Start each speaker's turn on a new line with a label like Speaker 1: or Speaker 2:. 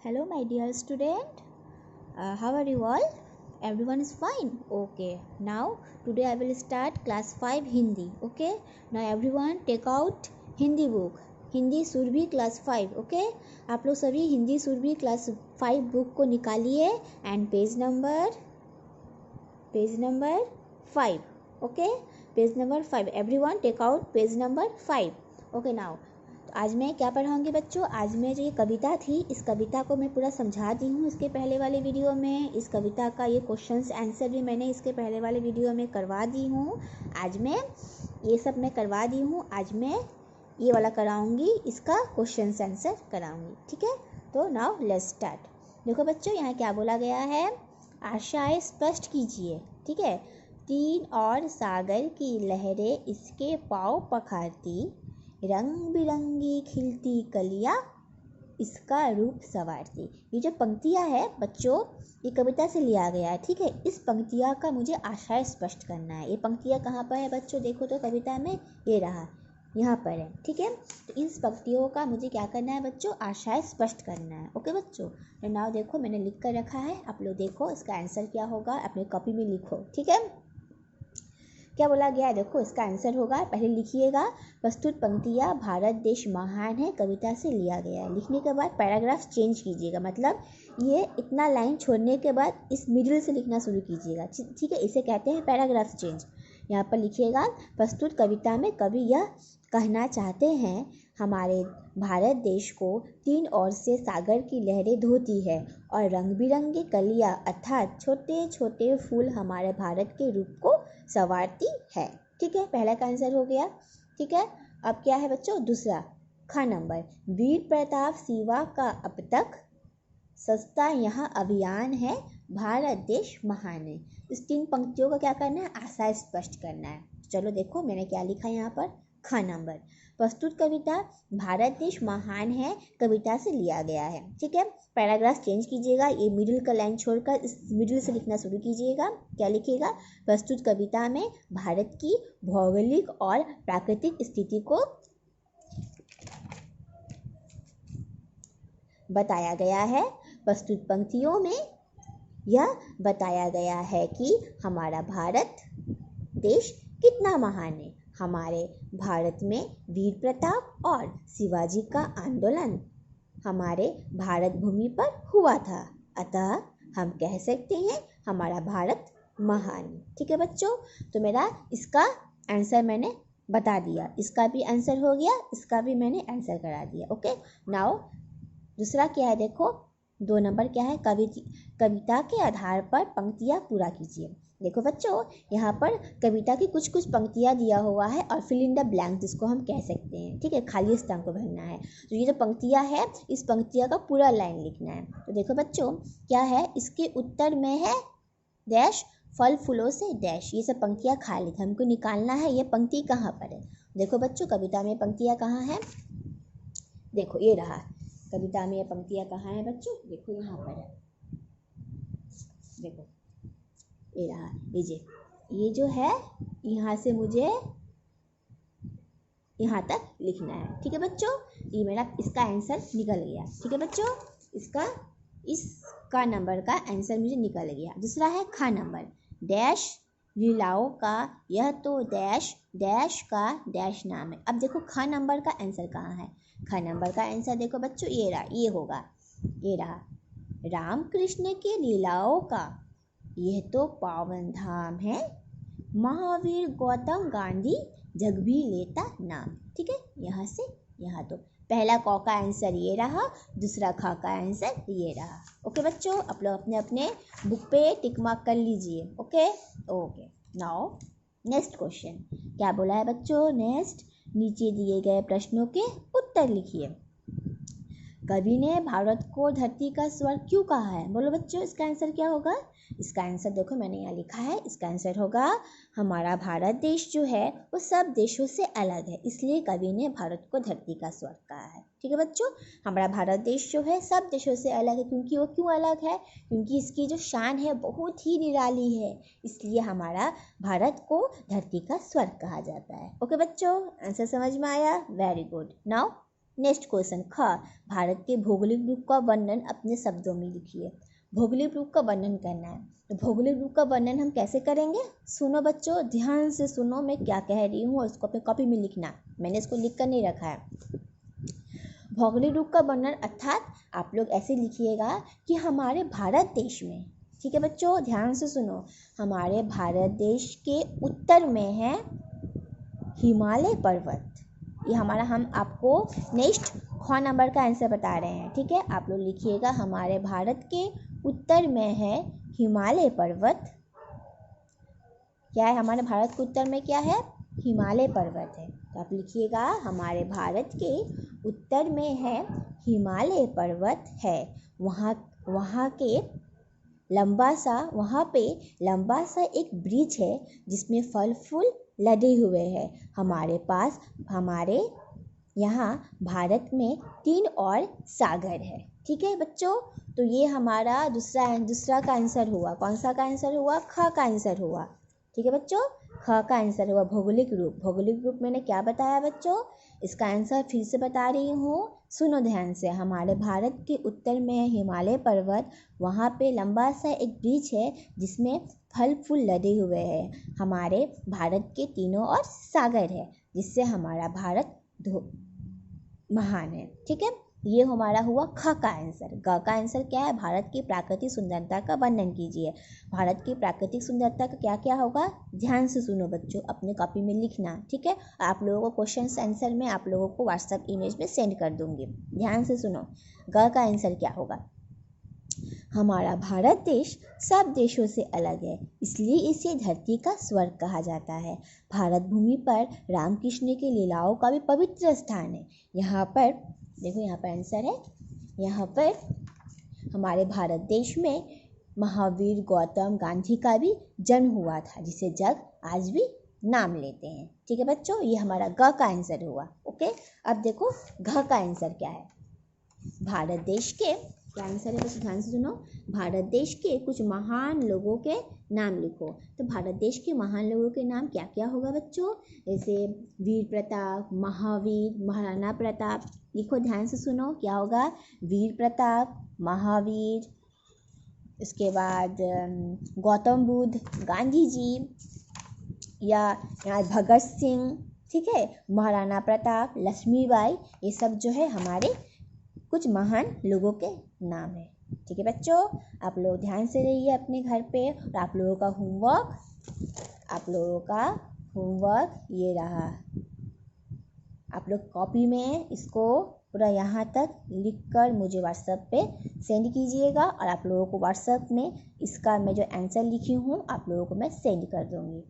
Speaker 1: Hello my dear student, how are you all? Everyone is fine? Okay, now today I will start class 5 Hindi. Okay, now everyone take out Hindi book, Hindi Surbhi class 5. Okay, आप लोग सभी Hindi Surbhi class 5 book को निकालिए and page number 5. Okay, page number 5. Everyone take out page number 5. Okay, now आज मैं क्या पढ़ाऊंगी बच्चों? आज मैं जो ये कविता थी, इस कविता को मैं पूरा समझा दी हूँ इसके पहले वाले वीडियो में. इस कविता का ये क्वेश्चंस आंसर भी मैंने इसके पहले वाले वीडियो में करवा दी हूँ. आज मैं ये सब मैं करवा दी हूँ. आज मैं ये वाला कराऊंगी, इसका क्वेश्चंस आंसर कराऊंगी. ठीक है, तो नाउ लेट्स स्टार्ट. देखो बच्चों, यहाँ क्या बोला गया है? आशाएं स्पष्ट कीजिए. ठीक है, तीन और सागर की लहरें इसके पाँव पखारती, रंग बिरंगी खिलती कलियाँ इसका रूप संवारती. ये जो पंक्तियाँ है बच्चों, ये कविता से लिया गया है. ठीक है, इस पंक्तियाँ का मुझे आशय स्पष्ट करना है. ये पंक्तियाँ कहाँ पर है बच्चों? देखो तो कविता में ये रहा, यहाँ पर है. ठीक है, तो इन पंक्तियों का मुझे क्या करना है बच्चों? आशय स्पष्ट करना है. ओके बच्चों, तो नाउ देखो मैंने लिख कर रखा है, आप लोग देखो इसका आंसर क्या होगा, अपने कॉपी में लिखो. ठीक है, क्या बोला गया है देखो, इसका आंसर होगा, पहले लिखिएगा, प्रस्तुत पंक्तियाँ भारत देश महान है कविता से लिया गया है. लिखने के बाद पैराग्राफ चेंज कीजिएगा, मतलब ये इतना लाइन छोड़ने के बाद इस मिडिल से लिखना शुरू कीजिएगा. ठीक है, इसे कहते हैं पैराग्राफ चेंज. यहाँ पर लिखिएगा, प्रस्तुत कविता में कवि यह कहना चाहते हैं, हमारे भारत देश को तीन ओर से सागर की लहरें धोती है और रंग बिरंगे कलियाँ अर्थात छोटे छोटे फूल हमारे भारत के रूप को संवारती है. ठीक है, पहला का आंसर हो गया. ठीक है, अब क्या है बच्चों? दूसरा ख नंबर, वीर प्रताप सिवा का अब तक सस्ता यहाँ अभियान है, भारत देश महान है. इस तीन पंक्तियों का क्या करना है? आशय स्पष्ट करना है. चलो देखो मैंने क्या लिखा है यहाँ पर. ख नंबर, प्रस्तुत कविता भारत देश महान है कविता से लिया गया है. ठीक है, पैराग्राफ चेंज कीजिएगा, ये मिडिल का लाइन छोड़कर इस मिडिल से लिखना शुरू कीजिएगा. क्या लिखिएगा? प्रस्तुत कविता में भारत की भौगोलिक और प्राकृतिक स्थिति को बताया गया है. प्रस्तुत पंक्तियों में यह बताया गया है कि हमारा भारत देश कितना महान है. हमारे भारत में वीर प्रताप और शिवाजी का आंदोलन हमारे भारत भूमि पर हुआ था, अतः हम कह सकते हैं हमारा भारत महान है. ठीक है बच्चों, तो मेरा इसका आंसर मैंने बता दिया, इसका भी आंसर हो गया, इसका भी मैंने आंसर करा दिया. ओके, नाउ दूसरा क्या है देखो, 2 नंबर क्या है? कविता के आधार पर पंक्तियाँ पूरा कीजिए. देखो बच्चों, यहाँ पर कविता की कुछ कुछ पंक्तियाँ दिया हुआ है और फिल इन द ब्लैंक जिसको हम कह सकते हैं. ठीक है, खाली स्थान को भरना है. तो ये जो पंक्तियाँ है, इस पंक्तियाँ का पूरा लाइन लिखना है. तो देखो बच्चों क्या है, इसके उत्तर में है डैश फल फूलों से डैश. ये सब पंक्तियाँ खाली, हमको निकालना है ये पंक्ति कहाँ पर है. देखो बच्चों, कविता में पंक्तियाँ कहाँ है? देखो ये रहा, कविता में ये पंक्तियाँ कहाँ है बच्चों? देखो यहाँ पर है, देखो ये रहा. ये जो है, यहाँ से मुझे यहाँ तक लिखना है. ठीक है बच्चों, ये मेरा इसका आंसर निकल गया. ठीक है बच्चों, इसका नंबर का आंसर मुझे निकल गया. दूसरा है ख नंबर, डैश लीलाओं का यह तो डैश डैश का डैश नाम है. अब देखो ख नंबर का आंसर कहाँ है? ख नंबर का आंसर देखो बच्चों, ये रहा, ये होगा, ये रहा, राम कृष्ण के लीलाओं का यह तो पावन धाम है, महावीर गौतम गांधी जग भी लेता नाम. ठीक है, यहाँ से यहाँ तो पहला क का आंसर ये रहा, दूसरा ख का आंसर ये रहा. ओके बच्चों, आप लोग अपने अपने बुक पे टिक मार्क कर लीजिए. Okay okay, now next question क्या बोला है बच्चों? नेक्स्ट, नीचे दिए गए प्रश्नों के उत्तर लिखिए. कवि ने भारत को धरती का स्वर्ग क्यों कहा है? बोलो बच्चों, इसका आंसर क्या होगा? इसका आंसर देखो मैंने यहाँ लिखा है, इसका आंसर होगा हमारा भारत देश जो है वो सब देशों से अलग है, इसलिए कवि ने भारत को धरती का स्वर्ग कहा है. ठीक है बच्चों, हमारा भारत देश जो है सब देशों से अलग है. क्योंकि वो क्यों अलग है? क्योंकि इसकी जो शान है बहुत ही निराली है, इसलिए हमारा भारत को धरती का स्वर्ग कहा जाता है. ओके बच्चों, आंसर समझ में आया? Very good. Now next question ख, भारत के भौगोलिक रूप का वर्णन अपने शब्दों में लिखिए। भौगोलिक रूप का वर्णन करना है, तो भौगोलिक रूप का वर्णन हम कैसे करेंगे? सुनो बच्चों, ध्यान से सुनो, मैं क्या कह रही हूँ और इसको अपने कॉपी में लिखना। मैंने इसको लिख कर नहीं रखा है। भौगोलिक रूप का वर्णन अर्थात आप लोग ऐसे लिखिएगा कि हमारे भारत देश में, ठीक है बच्चों, ध्यान से सुनो, हमारे भारत देश के उत्तर में है हिमालय पर्वत। ये हमारा, हम आपको नेक्स्ट ख नंबर का आंसर बता रहे हैं, ठीक है। आप लोग लिखिएगा हमारे भारत के उत्तर में है हिमालय पर्वत। क्या है? हमारे भारत के उत्तर में क्या है? हिमालय पर्वत है। तो आप लिखिएगा हमारे भारत के उत्तर में है हिमालय पर्वत है। वहाँ पे लंबा सा एक ब्रिज है जिसमें फल फूल लदे हुए हैं। हमारे यहाँ भारत में 3 और सागर है, ठीक है बच्चों। तो ये हमारा दूसरा का आंसर हुआ। कौन सा का आंसर हुआ? ख का आंसर हुआ, ठीक है बच्चों, ख का आंसर हुआ भौगोलिक रूप। भौगोलिक रूप मैंने क्या बताया बच्चों? इसका आंसर फिर से बता रही हूँ, सुनो ध्यान से। हमारे भारत के उत्तर में है हिमालय पर्वत, वहाँ पे लंबा सा एक ब्रिज है जिसमें फल फूल लदे हुए हैं। हमारे भारत के 3 और सागर है जिससे हमारा भारत महान है, ठीक है। ये हमारा हुआ ख का आंसर। ग का आंसर क्या है? भारत की प्राकृतिक सुंदरता का वर्णन कीजिए। भारत की प्राकृतिक सुंदरता का क्या क्या होगा? ध्यान से सुनो बच्चों, अपने कॉपी में लिखना, ठीक है। आप लोगों को क्वेश्चन आंसर में आप लोगों को व्हाट्सएप इमेज में सेंड कर दूंगी। ध्यान से सुनो, ग का आंसर क्या होगा? हमारा भारत देश सब देशों से अलग है, इसलिए इसे धरती का स्वर्ग कहा जाता है। भारत भूमि पर रामकृष्ण की लीलाओं का भी पवित्र स्थान है। यहाँ पर देखो, यहाँ पर आंसर है, यहाँ पर हमारे भारत देश में महावीर गौतम गांधी का भी जन्म हुआ था, जिसे जग आज भी नाम लेते हैं, ठीक है बच्चों। ये हमारा ग का आंसर हुआ, ओके। अब देखो घ का आंसर क्या है? भारत देश के क्या आंसर है बच्चों? ध्यान से सुनो, भारत देश के कुछ महान लोगों के नाम लिखो। तो भारत देश के महान लोगों के नाम क्या क्या होगा बच्चों? जैसे वीर प्रताप, महावीर, महाराणा प्रताप। लिखो, ध्यान से सुनो, क्या होगा? वीर प्रताप, महावीर, इसके बाद गौतम बुद्ध, गांधी जी, या भगत सिंह, ठीक है, महाराणा प्रताप, लक्ष्मीबाई। ये सब जो है हमारे कुछ महान लोगों के नाम है, ठीक है बच्चों। आप लोग ध्यान से रहिए अपने घर पे। और आप लोगों का होमवर्क ये रहा। आप लोग कॉपी में इसको पूरा यहाँ तक लिखकर मुझे व्हाट्सएप पे सेंड कीजिएगा। और आप लोगों को व्हाट्सएप में इसका मैं जो आंसर लिखी हूँ आप लोगों को मैं सेंड कर दूँगी।